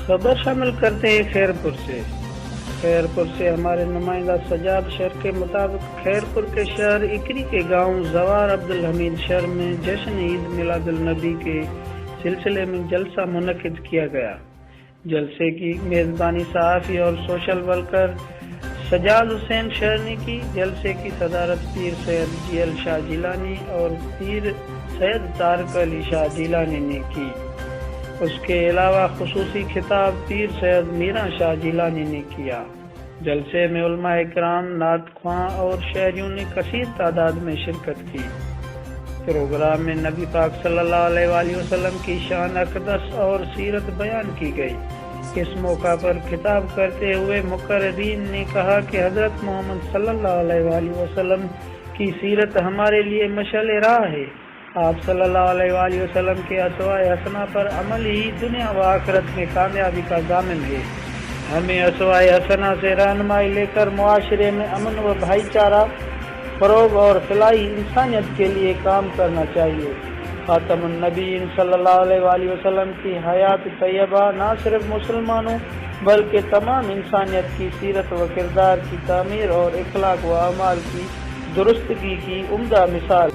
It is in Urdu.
خبر شامل کرتے ہیں خیرپور سے ہمارے نمائندہ سجاد شہر کے مطابق خیرپور کے شہر اکری کے گاؤں زوار عبدالحمید شہر میں جشن عید میلاد النبی کے سلسلے میں جلسہ منعقد کیا گیا۔ جلسے کی میزبانی صحافی اور سوشل ورکر سجاد حسین شہر نے کی۔ جلسے کی صدارت پیر سید جی ایل شاہ جیلانی اور پیر سید طارق علی شاہ جیلانی نے کی۔ اس کے علاوہ خصوصی خطاب پیر سید میرا شاہ جیلانی نے کیا۔ جلسے میں علماء کرام، نعت خواں اور شہریوں نے کثیر تعداد میں شرکت کی۔ پروگرام میں نبی پاک صلی اللہ علیہ وآلہ وسلم کی شان اقدس اور سیرت بیان کی گئی۔ اس موقع پر خطاب کرتے ہوئے مقررین نے کہا کہ حضرت محمد صلی اللہ علیہ وآلہ وسلم کی سیرت ہمارے لیے مشعل راہ ہے۔ آپ صلی اللہ علیہ وآلہ وسلم کے اسوہ حسنہ پر عمل ہی دنیا و آخرت میں کامیابی کا ضامن ہے۔ ہمیں اسوہ حسنہ سے رہنمائی لے کر معاشرے میں امن و بھائی چارہ فروغ اور فلاحی انسانیت کے لیے کام کرنا چاہیے۔ خاتم النبیین صلی اللہ علیہ وآلہ وسلم کی حیات طیبہ نہ صرف مسلمانوں بلکہ تمام انسانیت کی سیرت و کردار کی تعمیر اور اخلاق و اعمال کی درستگی کی عمدہ مثال